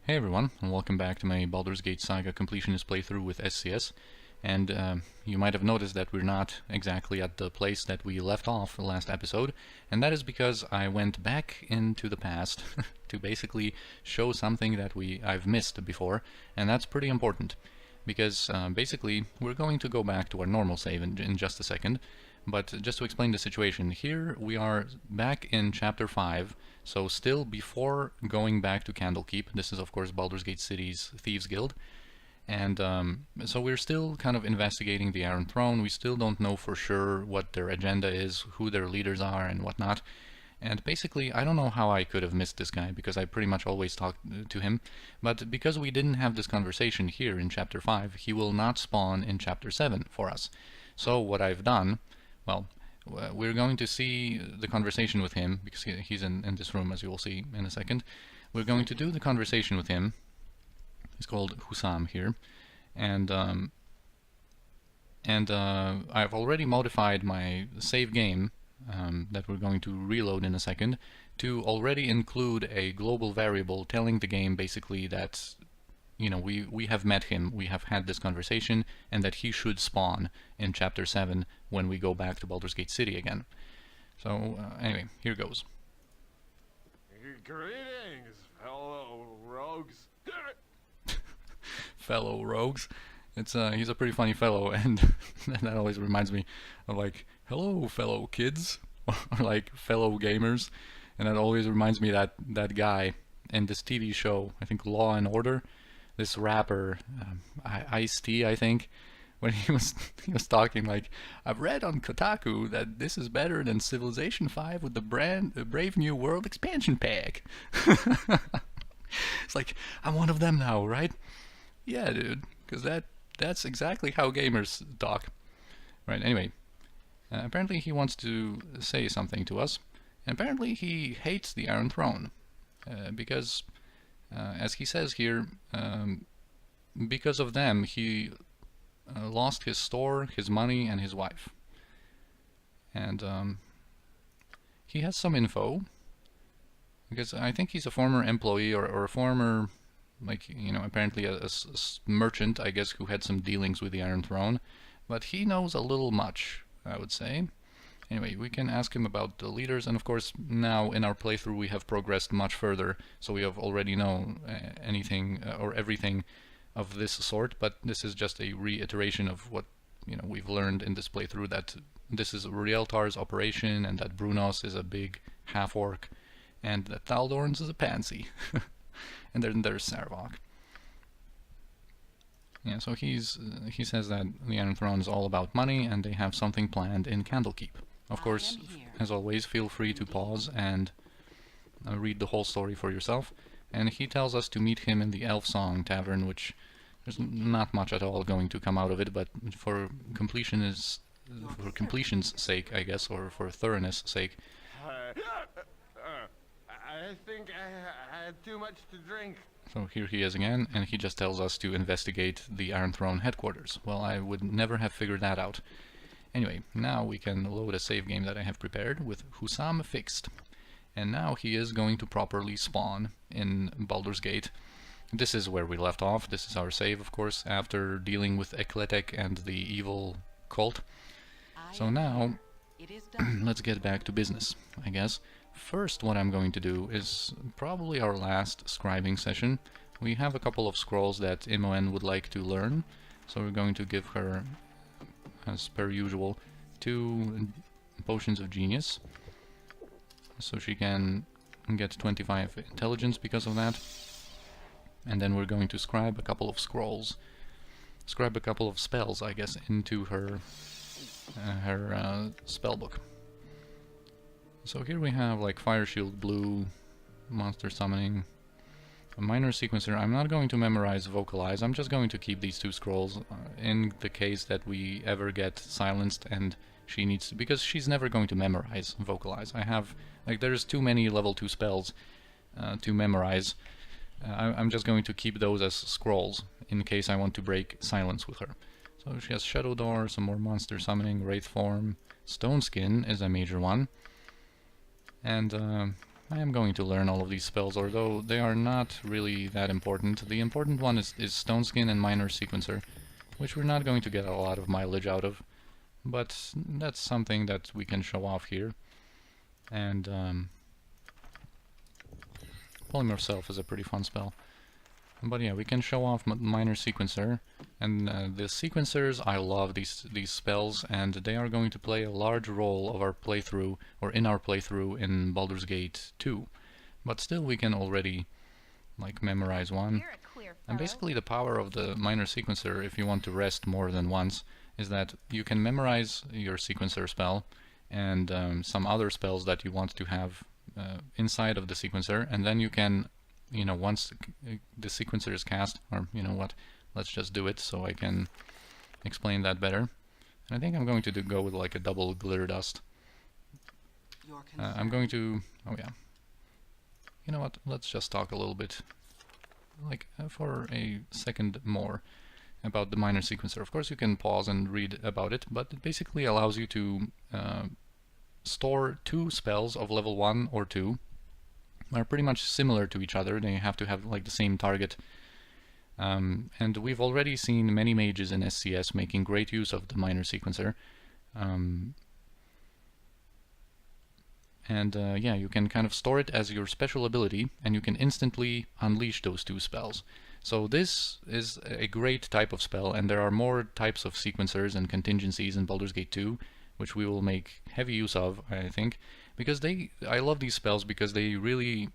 Hey everyone, and welcome back to my Baldur's Gate Saga Completionist playthrough with SCS. And you might have noticed that we're not exactly at the place that we left off the last episode, and that is because I went back into the past to basically show something that I've missed before, and that's pretty important. Because basically, we're going to go back to our normal save in just a second, but just to explain the situation, here we are back in Chapter 5, so still before going back to Candlekeep. This is of course Baldur's Gate City's Thieves Guild, and so we're still kind of investigating the Iron Throne. We still don't know for sure what their agenda is, who their leaders are and whatnot. And basically, I don't know how I could have missed this guy, because I pretty much always talk to him, but because we didn't have this conversation here in Chapter 5, he will not spawn in Chapter 7 for us. So what I've done, well, we're going to see the conversation with him, because he's in this room, as you will see in a second. We're going to do the conversation with him. He's called Hussam here, and I've already modified my save game that we're going to reload in a second to already include a global variable telling the game basically that, you know, we have met him, we have had this conversation, and that he should spawn in Chapter 7 when we go back to Baldur's Gate City again. So anyway, here goes. Greetings, fellow rogues. Fellow rogues. He's a pretty funny fellow, and that always reminds me of, like, hello fellow kids, or like fellow gamers, and that always reminds me that guy in this TV show, I think Law and Order, this rapper, Ice-T, I think, when he was talking like, I've read on Kotaku that this is better than Civilization 5 with the Brave New World expansion pack. It's like, I'm one of them now, right? Yeah, dude, because that's exactly how gamers talk. Right, anyway, apparently he wants to say something to us. And apparently he hates the Iron Throne, because, as he says here, because of them he lost his store, his money, and his wife. And he has some info, because I think he's a former employee or a former, like, you know, apparently a merchant, I guess, who had some dealings with the Iron Throne. But he knows a little much, I would say. Anyway, we can ask him about the leaders, and of course now in our playthrough we have progressed much further, so we have already known anything or everything of this sort, but this is just a reiteration of what, you know, we've learned in this playthrough, that this is Rieltar's operation, and that Brunos is a big half-orc, and that Thaldorns is a pansy. And then there's Sarvok. Yeah, so he says that the Iron Throne is all about money, and they have something planned in Candlekeep. Of course, as always, feel free to pause and read the whole story for yourself. And he tells us to meet him in the Elf Song Tavern, which there's not much at all going to come out of it, but for completion's sake, I guess, or for thoroughness' sake. I think I had too much to drink. So here he is again, and he just tells us to investigate the Iron Throne headquarters. Well, I would never have figured that out. Anyway, now we can load a save game that I have prepared with Hussam fixed. And now he is going to properly spawn in Baldur's Gate. This is where we left off. This is our save, of course, after dealing with Aec'Letec and the evil cult. So now, let's get back to business, I guess. First, what I'm going to do is probably our last scribing session. We have a couple of scrolls that Imoen would like to learn, so we're going to give her, as per usual, 2 potions of genius, so she can get 25 intelligence because of that. And then we're going to scribe a couple of scrolls, scribe a couple of spells, I guess, into her spell book. So here we have like Fire Shield, Blue, Monster Summoning, a Minor Sequencer. I'm not going to memorize Vocalize, I'm just going to keep these 2 scrolls in the case that we ever get silenced and she needs to, because she's never going to memorize Vocalize. I have, like, there's too many level 2 spells to memorize. I'm just going to keep those as scrolls in case I want to break silence with her. So she has Shadow Door, some more Monster Summoning, Wraith Form, Stone Skin is a major one. And I am going to learn all of these spells, although they are not really that important. The important one is Stone Skin and Minor Sequencer, which we're not going to get a lot of mileage out of, but that's something that we can show off here. And Polymorph Self is a pretty fun spell. But yeah, we can show off Minor Sequencer, and the sequencers, I love these spells, and they are going to play a large role of our playthrough, or in our playthrough in Baldur's Gate 2. But still we can already like memorize one. And basically the power of the Minor Sequencer, if you want to rest more than once, is that you can memorize your sequencer spell and some other spells that you want to have inside of the sequencer, and then you can, you know, once the sequencer is cast, or you know what, let's just do it so I can explain that better. And I think I'm going to go with like a double glitter dust. I'm going to, oh yeah, you know what, let's just talk a little bit, like for a second more about the Minor Sequencer. Of course you can pause and read about it, but it basically allows you to store 2 spells of level 1 or 2. Are pretty much similar to each other. They have to have like the same target. And we've already seen many mages in SCS making great use of the Minor Sequencer. Yeah, you can kind of store it as your special ability, and you can instantly unleash those 2 spells. So this is a great type of spell, and there are more types of sequencers and contingencies in Baldur's Gate 2, which we will make heavy use of, I think. Because I love these spells because they really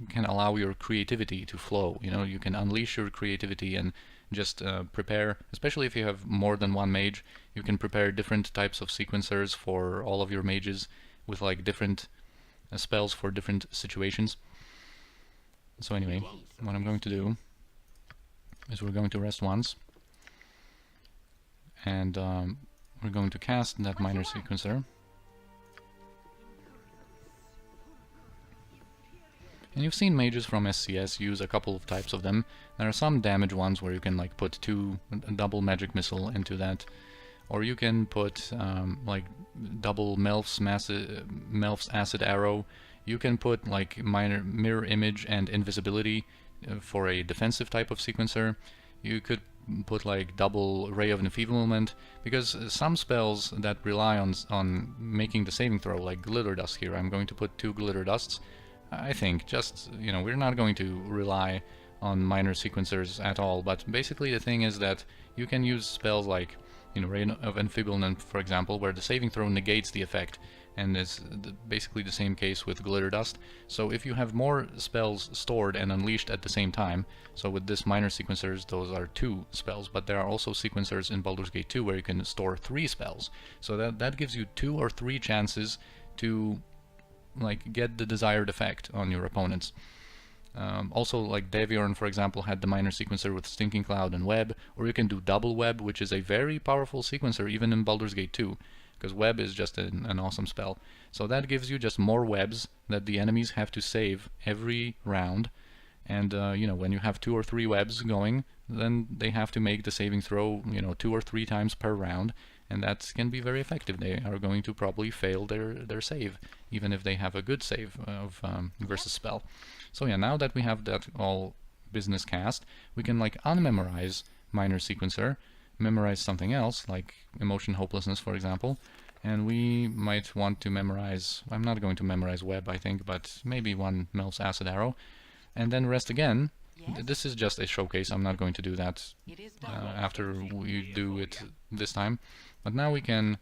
can allow your creativity to flow. You know, you can unleash your creativity and just prepare, especially if you have more than one mage, you can prepare different types of sequencers for all of your mages with like different spells for different situations. So anyway, what I'm going to do is we're going to rest once, and we're going to cast that Minor Sequencer. And you've seen mages from SCS use a couple of types of them. There are some damage ones where you can like put 2 double magic missile into that, or you can put like double Melf's acid arrow. You can put like minor mirror image and invisibility for a defensive type of sequencer. You could put like double ray of enfeeblement, because some spells that rely on making the saving throw, like glitter dust here, I'm going to put 2 glitter dusts. I think just, you know, we're not going to rely on minor sequencers at all, but basically the thing is that you can use spells like, you know, Ray of Enfeeblement, for example, where the saving throw negates the effect, and it's basically the same case with Glitter Dust. So if you have more spells stored and unleashed at the same time, so with this minor sequencers, those are 2 spells, but there are also sequencers in Baldur's Gate 2 where you can store 3 spells. So that gives you 2 or 3 chances to like get the desired effect on your opponents. Also, like Deviorn, for example, had the minor sequencer with Stinking Cloud and Web, or you can do Double Web, which is a very powerful sequencer even in Baldur's Gate 2, because Web is just an awesome spell. So that gives you just more webs that the enemies have to save every round, and you know, when you have 2 or 3 webs going, then they have to make the saving throw, you know, 2 or 3 times per round, and that can be very effective. They are going to probably fail their save, even if they have a good save of versus spell. So yeah, now that we have that all business cast, we can like unmemorize minor sequencer, memorize something else, like Emotion Hopelessness, for example, and we might want to memorize, I'm not going to memorize Web, I think, but maybe one Melf's Acid Arrow, and then rest again. Yes. This is just a showcase, I'm not going to do that after we do it this time. But now we can,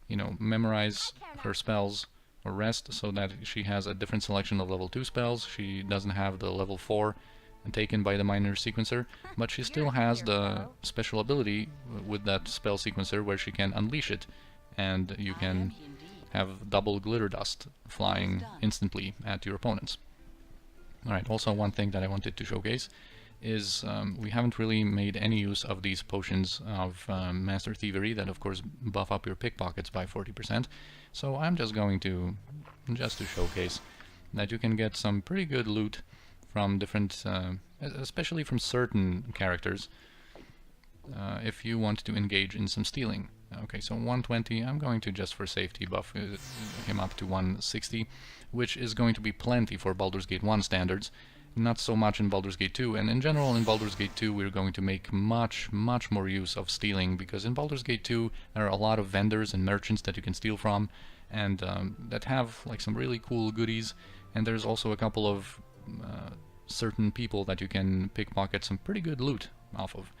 you know, memorize her spells or rest so that she has a different selection of level 2 spells. She doesn't have the level 4 taken by the minor sequencer, but she still has the special ability with that spell sequencer where she can unleash it, and you can have double glitter dust flying instantly at your opponents. Alright, also one thing that I wanted to showcase is we haven't really made any use of these potions of Master Thievery that of course buff up your pickpockets by 40%. So I'm just going to, just to showcase that you can get some pretty good loot from different, especially from certain characters, if you want to engage in some stealing. Okay, so 120, I'm going to, just for safety, buff him up to 160, which is going to be plenty for Baldur's Gate 1 standards. Not so much in Baldur's Gate 2, and in general in Baldur's Gate 2 we're going to make much more use of stealing, because in Baldur's Gate 2 there are a lot of vendors and merchants that you can steal from, and that have like some really cool goodies, and there's also a couple of certain people that you can pickpocket some pretty good loot off of.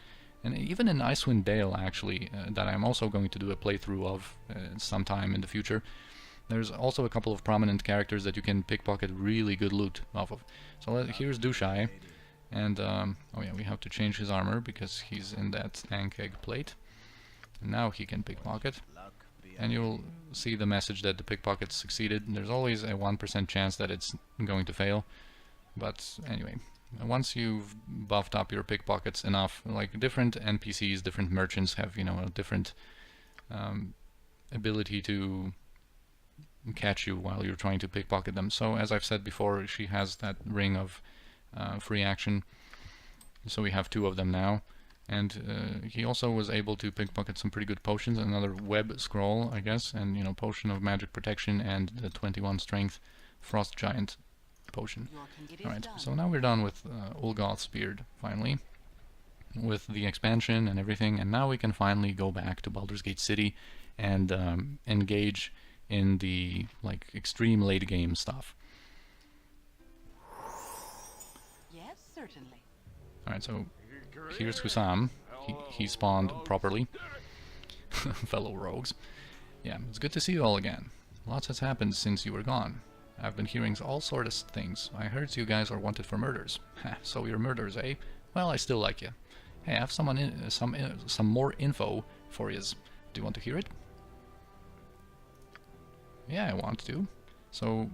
And even in Icewind Dale, actually, that I'm also going to do a playthrough of sometime in the future, there's also a couple of prominent characters that you can pickpocket really good loot off of. So here's Dushai, and oh yeah, we have to change his armor because he's in that egg plate. And now he can pickpocket, and you'll see the message that the pickpocket succeeded. There's always a 1% chance that it's going to fail, but anyway. Once you've buffed up your pickpockets enough, like different NPCs, different merchants have, you know, a different ability to catch you while you're trying to pickpocket them. So as I've said before, she has that ring of free action, so we have 2 of them now. And he also was able to pickpocket some pretty good potions, another web scroll, I guess, and, you know, potion of magic protection, and the 21 strength frost giant potion. Alright, so now we're done with Ulgoth's beard, finally, with the expansion and everything, and now we can finally go back to Baldur's Gate City and engage in the like extreme late game stuff. Yes, certainly. Alright, so here's Husam. He spawned properly. Fellow rogues. Yeah, it's good to see you all again. Lots has happened since you were gone. I've been hearing all sorts of things. I heard you guys are wanted for murders. So you're murderers, eh? Well, I still like you. Hey, I have some more info for yous. Do you want to hear it? Yeah, I want to. So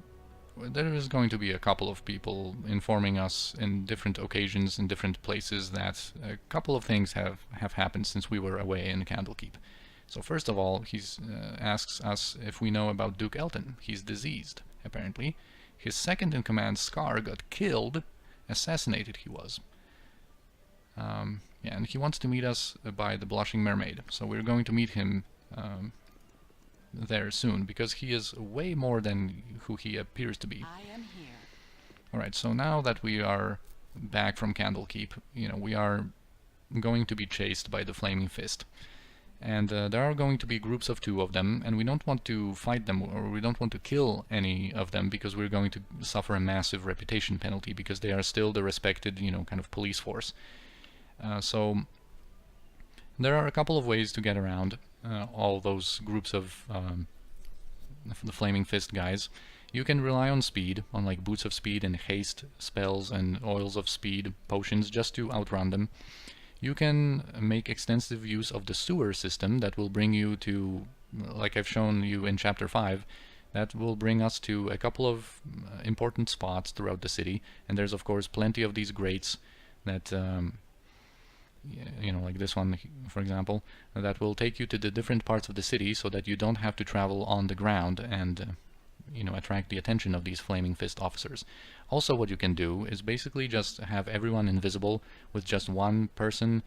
there is going to be a couple of people informing us in different occasions in different places that a couple of things have happened since we were away in Candlekeep. So first of all, he asks us if we know about Duke Elton. He's diseased, apparently. His second in command, Scar, got killed. Assassinated he was. Yeah, and he wants to meet us by the Blushing Mermaid. So we're going to meet him there soon, because he is way more than who he appears to be. I am here. Alright, so now that we are back from Candlekeep, you know, we are going to be chased by the Flaming Fist. And there are going to be groups of 2 of them, and we don't want to fight them, or we don't want to kill any of them, because we're going to suffer a massive reputation penalty, because they are still the respected, you know, kind of police force. So there are a couple of ways to get around all those groups of the Flaming Fist guys. You can rely on speed, on like Boots of Speed and Haste spells and Oils of Speed potions, just to outrun them. You can make extensive use of the sewer system that will bring you to, like I've shown you in Chapter 5, that will bring us to a couple of important spots throughout the city, and there's of course plenty of these grates that, you know, like this one, for example, that will take you to the different parts of the city so that you don't have to travel on the ground and, you know, attract the attention of these Flaming Fist officers. Also, what you can do is basically just have everyone invisible, with just one person,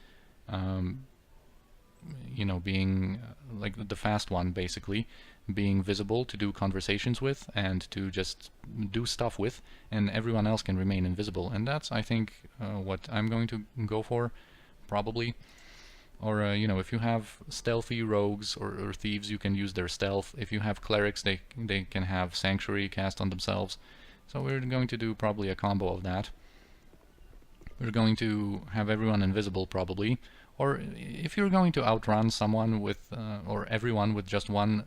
you know, being like the fast one, basically, being visible to do conversations with and to just do stuff with, and everyone else can remain invisible. And that's, I think, what I'm going to go for, probably. Or, you know, if you have stealthy rogues or thieves, you can use their stealth. If you have clerics, they can have Sanctuary cast on themselves. So we're going to do probably a combo of that. We're going to have everyone invisible, probably. Or if you're going to outrun someone with, or everyone with just one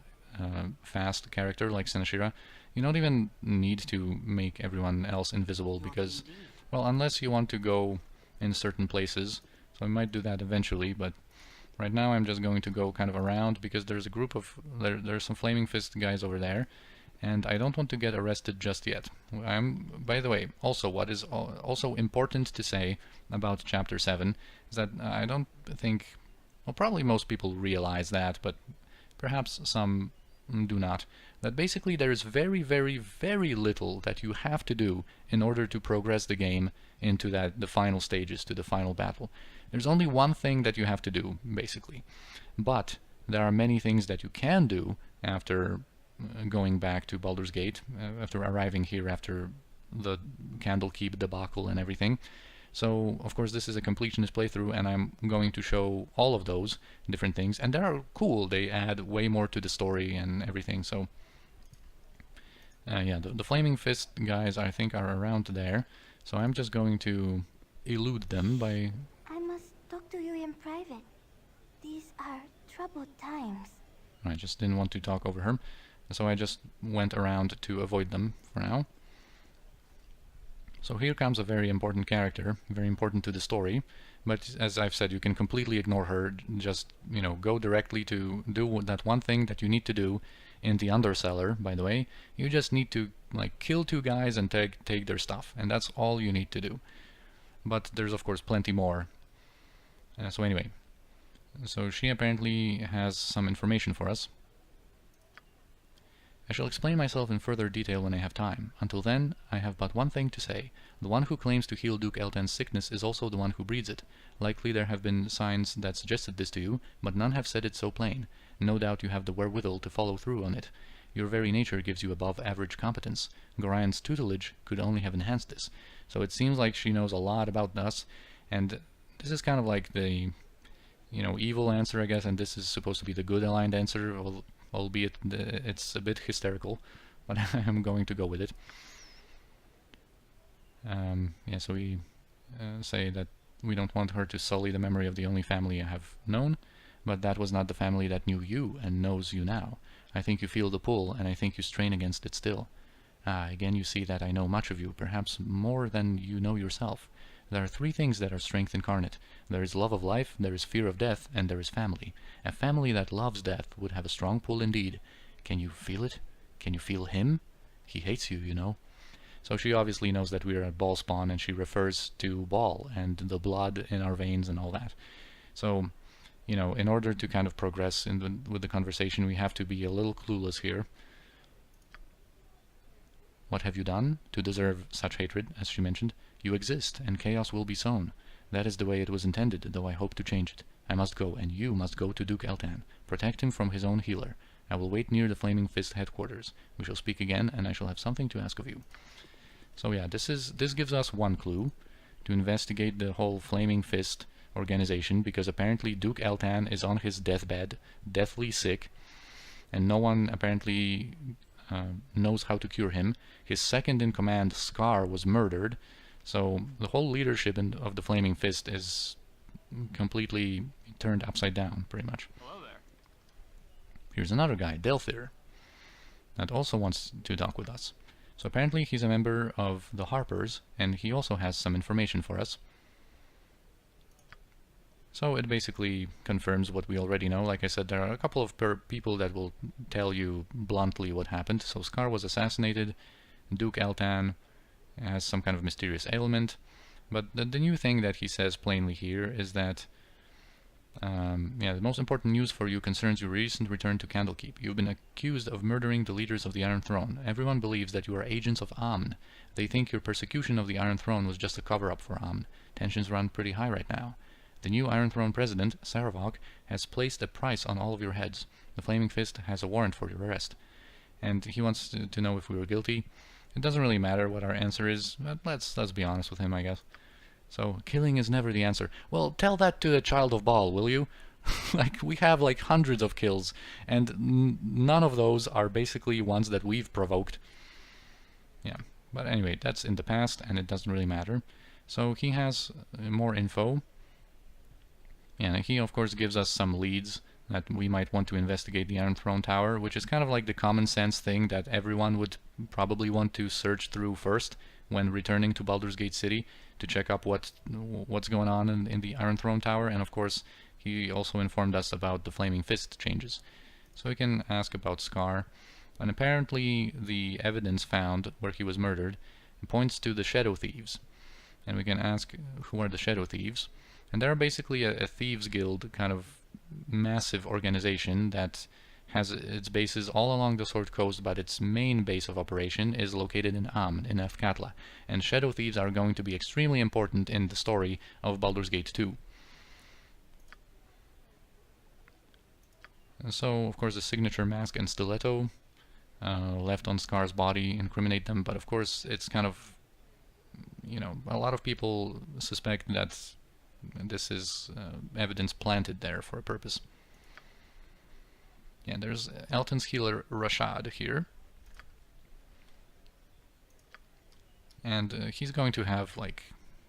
fast character like Seneshira, you don't even need to make everyone else invisible, because, well, unless you want to go in certain places. So I might do that eventually, but right now I'm just going to go kind of around, because there's a group of, there's some Flaming Fist guys over there, and I don't want to get arrested just yet. By the way, also what is also important to say about Chapter 7 is that I don't think, well, probably most people realize that, but perhaps some do not, that basically there is very, very, very little that you have to do in order to progress the game into the final stages, to the final battle. There's only one thing that you have to do, basically. But there are many things that you can do after going back to Baldur's Gate, after arriving here after the Candlekeep debacle and everything. So, of course, this is a completionist playthrough, and I'm going to show all of those different things, and they are cool. They add way more to the story and everything. So, yeah, the Flaming Fist guys, I think, are around there. So I'm just going to elude them by... I must talk to you in private. These are troubled times. I just didn't want to talk over her, so I just went around to avoid them for now. So here comes a very important character, very important to the story, but as I've said, you can completely ignore her. Just, you know, go directly to do that one thing that you need to do in the Undercellar, by the way. You just need to, like, kill two guys and take their stuff, and that's all you need to do. But there's, of course, plenty more. So anyway, so she apparently has some information for us. I shall explain myself in further detail when I have time. Until then, I have but one thing to say. The one who claims to heal Duke Eltan's sickness is also the one who breeds it. Likely there have been signs that suggested this to you, but none have said it so plain. No doubt you have the wherewithal to follow through on it. Your very nature gives you above-average competence. Gorian's tutelage could only have enhanced this. So it seems like she knows a lot about us, and this is kind of like the, you know, evil answer, I guess, and this is supposed to be the good aligned answer, albeit it's a bit hysterical, but I'm going to go with it. Yeah, so we say that we don't want her to sully the memory of the only family I have known, but that was not the family that knew you and knows you now. I think you feel the pull, and I think you strain against it still. Again you see that I know much of you, perhaps more than you know yourself. There are three things that are strength incarnate. There is love of life, there is fear of death, and there is family. A family that loves death would have a strong pull indeed. Can you feel it? Can you feel him? He hates you, you know. So she obviously knows that we are at Ball Spawn, and she refers to Ball and the blood in our veins and all that. So, you know, in order to kind of progress with the conversation, we have to be a little clueless here. What have you done to deserve such hatred, as she mentioned? You exist, and chaos will be sown. That is the way it was intended, though I hope to change it. I must go, and you must go to Duke Eltan. Protect him from his own healer. I will wait near the Flaming Fist headquarters. We shall speak again, and I shall have something to ask of you. So yeah, this gives us one clue to investigate the whole Flaming Fist organization, because apparently Duke Eltan is on his deathbed, deathly sick, and no one apparently knows how to cure him. His second-in-command, Scar, was murdered, so the whole leadership of the Flaming Fist is completely turned upside down, pretty much. Hello there. Here's another guy, Delphir, that also wants to talk with us. So apparently he's a member of the Harpers, and he also has some information for us. So it basically confirms what we already know. Like I said, there are a couple of people that will tell you bluntly what happened. So Scar was assassinated, Duke Eltan has some kind of mysterious ailment, but the new thing that he says plainly here is that yeah, the most important news for you concerns your recent return to Candlekeep. You've been accused of murdering the leaders of the Iron Throne. Everyone believes that you are agents of Amn. They think your persecution of the Iron Throne was just a cover-up for Amn. Tensions run pretty high right now. The new Iron Throne president, Saravok, has placed a price on all of your heads. The Flaming Fist has a warrant for your arrest. And he wants to know if we were guilty. It doesn't really matter what our answer is, but let's be honest with him, I guess. So, killing is never the answer. Well, tell that to the Child of Baal, will you? Like, we have like hundreds of kills, and none of those are basically ones that we've provoked. Yeah, but anyway, that's in the past, and it doesn't really matter. So he has more info. Yeah, he of course gives us some leads that we might want to investigate the Iron Throne Tower, which is kind of like the common sense thing that everyone would probably want to search through first when returning to Baldur's Gate City, to check up what's going on in the Iron Throne Tower. And of course he also informed us about the Flaming Fist changes. So we can ask about Scar, and apparently the evidence found where he was murdered points to the Shadow Thieves. And we can ask, who are the Shadow Thieves? And they're basically a thieves guild, kind of massive organization that has its bases all along the Sword Coast, but its main base of operation is located in Amn, in Aec'Letec, and Shadow Thieves are going to be extremely important in the story of Baldur's Gate 2. So, of course, the signature mask and stiletto left on Scar's body incriminate them, but of course it's kind of, you know, a lot of people suspect that this is evidence planted there for a purpose. Yeah, there's Elton's healer Rashad here. And he's going to have like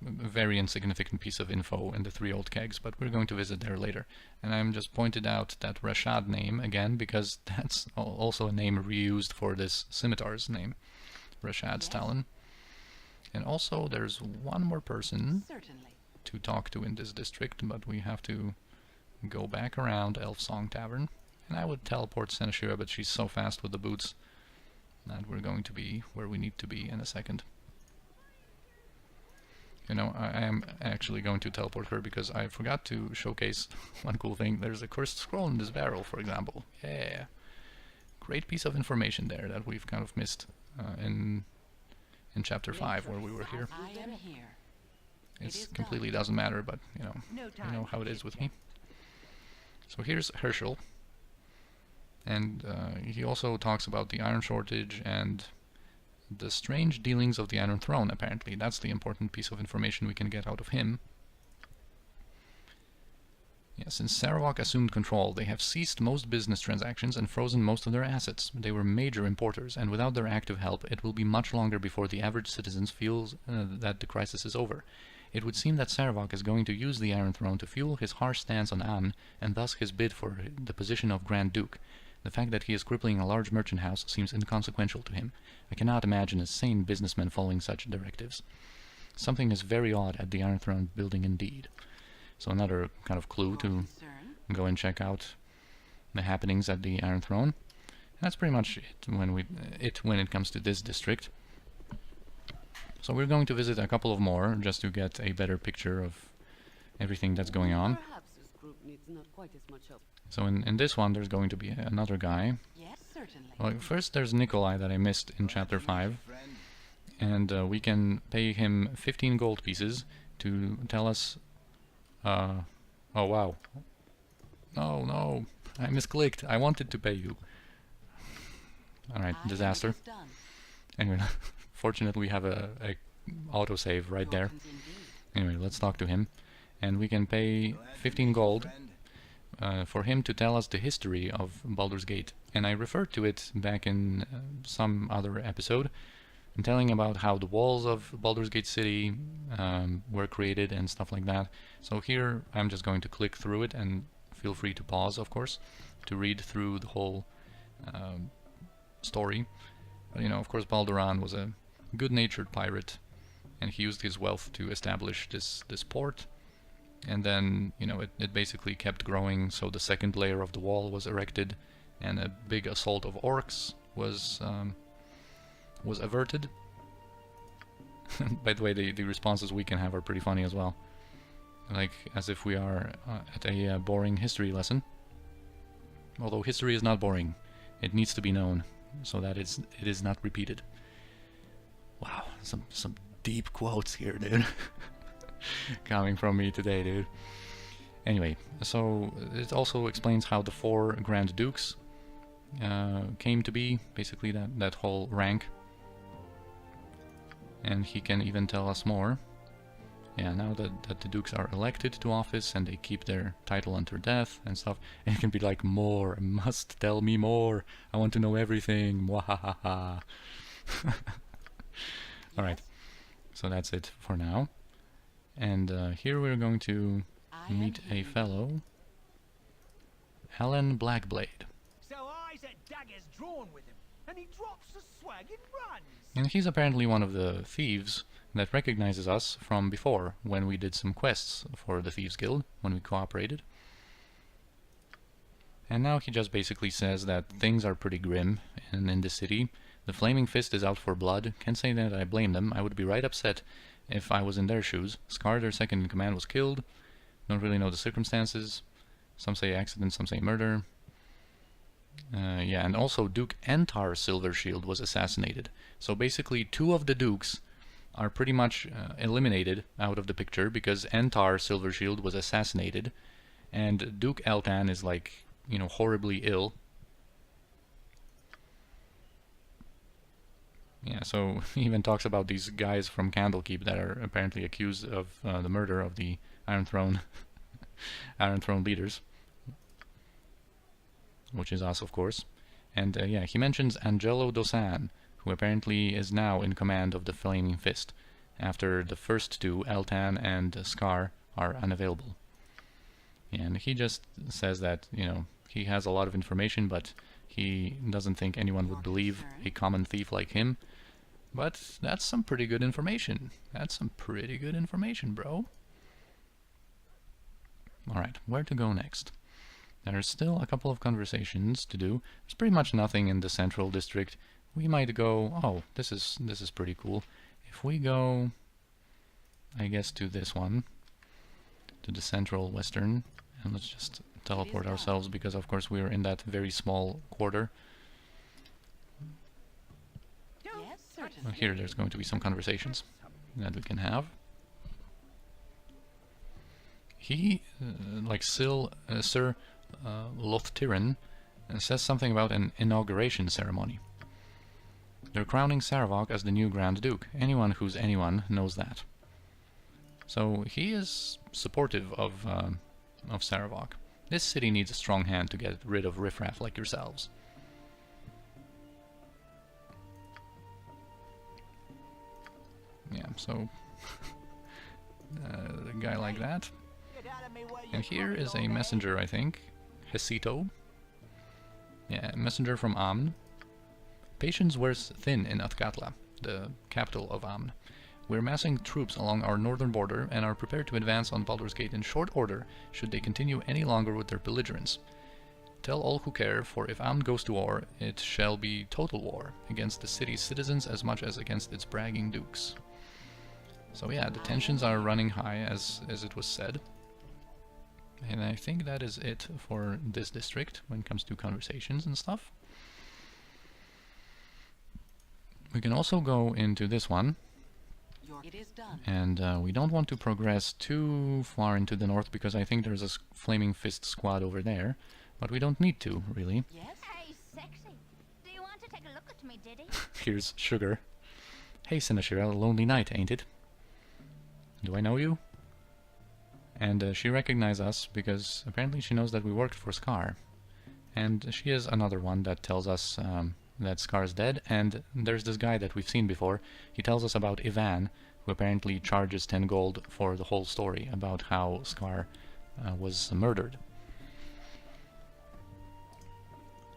a very insignificant piece of info in the 3 old kegs, but we're going to visit there later. And I'm just pointed out that Rashad name again because that's also a name reused for this scimitar's name, Rashad's Talon. And also there's one more person to talk to in this district, but we have to go back around Elf Song Tavern. And I would teleport Senashira, but she's so fast with the boots that we're going to be where we need to be in a second. You know, I am actually going to teleport her because I forgot to showcase one cool thing. There's a cursed scroll in this barrel, for example. Yeah. Great piece of information there that we've kind of missed in chapter 5 where we were here. It completely doesn't matter, but you know how it is with me. So here's Herschel. And he also talks about the iron shortage and the strange dealings of the Iron Throne, apparently. That's the important piece of information we can get out of him. Yeah, since Saravok assumed control, they have ceased most business transactions and frozen most of their assets. They were major importers, and without their active help, it will be much longer before the average citizen feels that the crisis is over. It would seem that Saravok is going to use the Iron Throne to fuel his harsh stance on An, and thus his bid for the position of Grand Duke. The fact that he is crippling a large merchant house seems inconsequential to him. I cannot imagine a sane businessman following such directives. Something is very odd at the Iron Throne building indeed. So another kind of clue to go and check out the happenings at the Iron Throne. That's pretty much it when it comes to this district. So we're going to visit a couple of more just to get a better picture of everything that's going on. So in this one there's going to be another guy. Yes, certainly. Well, first there's Nikolai that I missed in chapter 5. And we can pay him 15 gold pieces to tell us... oh wow. Oh no, I misclicked. I wanted to pay you. Alright, disaster. Anyway, fortunately we have a autosave right there. Anyway, let's talk to him. And we can pay 15 gold for him to tell us the history of Baldur's Gate. And I referred to it back in some other episode, and telling about how the walls of Baldur's Gate City were created and stuff like that. So here I'm just going to click through it, and feel free to pause, of course, to read through the whole story. But you know, of course, Balduran was a good-natured pirate, and he used his wealth to establish this port. And then, you know, it basically kept growing, so the second layer of the wall was erected, and a big assault of orcs was averted. By the way, the responses we can have are pretty funny as well. Like, as if we are at a boring history lesson. Although history is not boring. It needs to be known, so that it is not repeated. Wow, some deep quotes here, dude. Coming from me today, dude. Anyway, so it also explains how the 4 Grand Dukes came to be, basically that whole rank. And he can even tell us more. Yeah, now that the Dukes are elected to office and they keep their title until death and stuff, and it can be like, more, must tell me more, I want to know everything, mwahaha. Alright, so that's it for now. And here we're going to meet a fellow, Alan Blackblade. So Isaac daggers drawn with him, and he drops the swag and runs. And he's apparently one of the thieves that recognizes us from before, when we did some quests for the Thieves Guild, when we cooperated. And now he just basically says that things are pretty grim in the city. The Flaming Fist is out for blood. Can't say that I blame them. I would be right upset if I was in their shoes. Scar, their second in command, was killed. Don't really know the circumstances. Some say accident, some say murder. Yeah, and also Duke Entar Silvershield was assassinated. So basically 2 of the Dukes are pretty much eliminated out of the picture because Entar Silvershield was assassinated, and Duke Eltan is like you know, horribly ill. Yeah, so he even talks about these guys from Candlekeep that are apparently accused of the murder of the Iron Throne Iron Throne leaders, which is us, of course. And yeah, he mentions Angelo Dosan, who apparently is now in command of the Flaming Fist, after the first two, Eltan and Scar, are unavailable. And he just says that, you know, he has a lot of information, but he doesn't think anyone would believe a common thief like him. But that's some pretty good information. That's some pretty good information, bro. Alright, where to go next? There's still a couple of conversations to do. There's pretty much nothing in the central district. We might go... Oh, this is pretty cool. If we go, I guess, to this one, to the central western, and let's just teleport ourselves, because of course we're in that very small quarter. Yes, certainly. Well, here there's going to be some conversations that we can have. He, like Sir Lothtirin, says something about an inauguration ceremony. They're crowning Saravok as the new Grand Duke. Anyone who's anyone knows that. So he is supportive of Saravok. This city needs a strong hand to get rid of riffraff like yourselves. Yeah, so a guy like that. And here is a messenger, I think. Hesito. Yeah, a messenger from Amn. Patience wears thin in Aec'Letec, the capital of Amn. We're massing troops along our northern border and are prepared to advance on Baldur's Gate in short order should they continue any longer with their belligerence. Tell all who care, for if Amn goes to war, it shall be total war, against the city's citizens as much as against its bragging dukes. So yeah, the tensions are running high, as it was said. And I think that is it for this district when it comes to conversations and stuff. We can also go into this one. It is done. And we don't want to progress too far into the north because I think there's a Flaming Fist squad over there. But we don't need to, really. Yes? Hey, sexy. Do you want to take a look at me, Diddy? Here's Sugar. Hey, Sinashira, a lonely night, ain't it? Do I know you? And she recognized us because apparently she knows that we worked for Scar. And she is another one that tells us that Scar's dead, and there's this guy that we've seen before. He tells us about Ivan, who apparently charges 10 gold for the whole story about how Scar was murdered.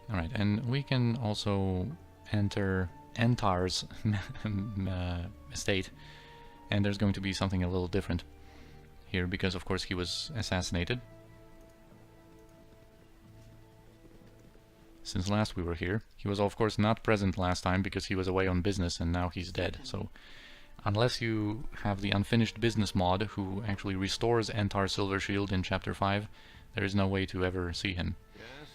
Alright, and we can also enter Entar's estate, and there's going to be something a little different here, because of course he was assassinated. Since last we were here. He was of course not present last time because he was away on business and now he's dead. So unless you have the unfinished business mod who actually restores Entar Silvershield in chapter 5, there is no way to ever see him. Yes?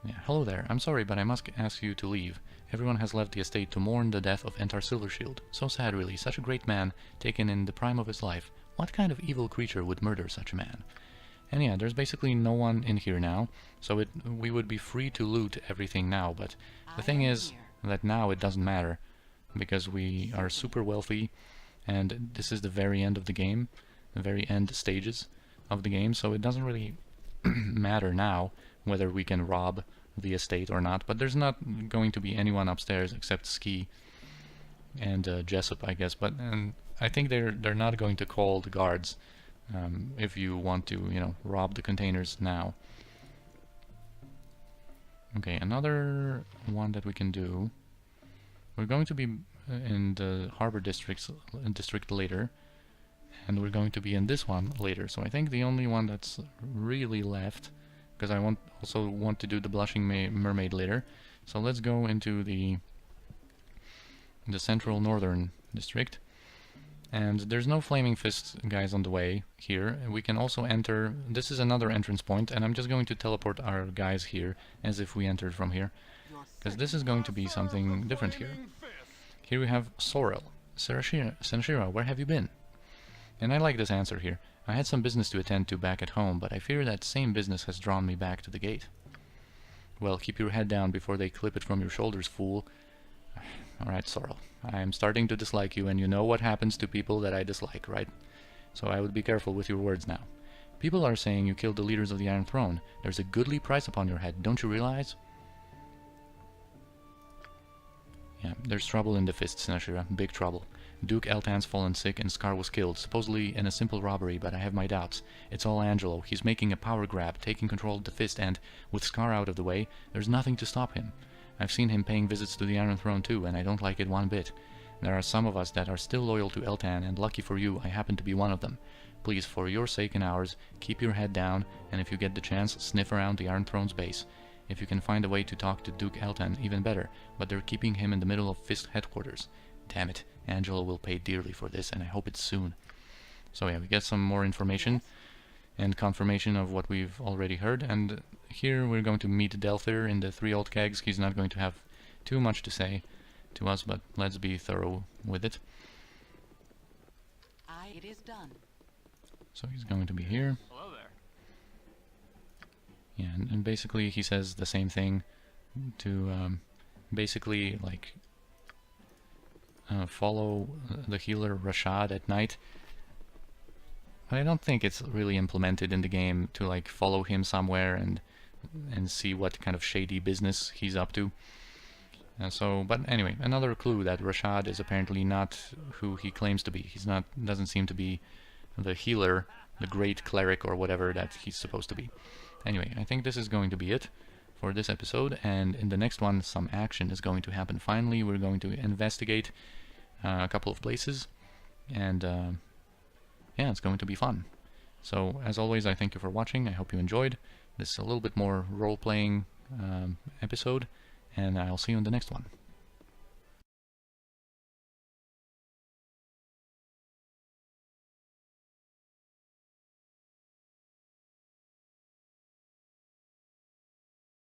Yeah, hello there. I'm sorry, but I must ask you to leave. Everyone has left the estate to mourn the death of Entar Silvershield. So sad, really. Such a great man, taken in the prime of his life. What kind of evil creature would murder such a man? And yeah, there's basically no one in here now, so we would be free to loot everything now, but the thing is that now it doesn't matter, because we are super wealthy, and this is the very end of the game, the very end stages of the game, so it doesn't really matter now whether we can rob the estate or not, but there's not going to be anyone upstairs except Ski and Jessup, I guess, but I think they're not going to call the guards if you want to, you know, rob the containers now. Okay, another one that we can do. We're going to be in the Harper district later, and we're going to be in this one later. So I think the only one that's really left, because I also want to do the Blushing Mermaid later. So let's go into the central northern district. And there's no Flaming Fist guys on the way here. We can also enter... This is another entrance point, and I'm just going to teleport our guys here as if we entered from here. Because this is going to be something different here. Here we have Sorel. Senshira, where have you been? And I like this answer here. I had some business to attend to back at home, but I fear that same business has drawn me back to the gate. Well, keep your head down before they clip it from your shoulders, fool. Alright, Sorrel. I am starting to dislike you, and you know what happens to people that I dislike, right? So I would be careful with your words now. People are saying you killed the leaders of the Iron Throne. There's a goodly price upon your head, don't you realize? Yeah, there's trouble in the fists, Nashira. Big trouble. Duke Eltan's fallen sick and Scar was killed, supposedly in a simple robbery, but I have my doubts. It's all Angelo. He's making a power grab, taking control of the fist, and, with Scar out of the way, there's nothing to stop him. I've seen him paying visits to the Iron Throne too, and I don't like it one bit. There are some of us that are still loyal to Eltan, and lucky for you, I happen to be one of them. Please, for your sake and ours, keep your head down, and if you get the chance, sniff around the Iron Throne's base. If you can find a way to talk to Duke Eltan, even better, but they're keeping him in the middle of Fist headquarters. Damn it, Angelo will pay dearly for this, and I hope it's soon. So yeah, we get some more information and confirmation of what we've already heard, and here we're going to meet Delphir in the Three Old Kegs. He's not going to have too much to say to us, but let's be thorough with it. It is done. So he's going to be here. Hello there. Yeah, and basically he says the same thing to basically like follow the healer Rashad at night. But I don't think it's really implemented in the game to like follow him somewhere and see what kind of shady business he's up to. But anyway, another clue that Rashad is apparently not who he claims to be. He's not, doesn't seem to be the healer, the great cleric or whatever that he's supposed to be. Anyway, I think this is going to be it for this episode, and in the next one some action is going to happen. Finally, we're going to investigate a couple of places, and yeah, it's going to be fun. So, as always, I thank you for watching. I hope you enjoyed this a little bit more role-playing episode, and I'll see you in the next one.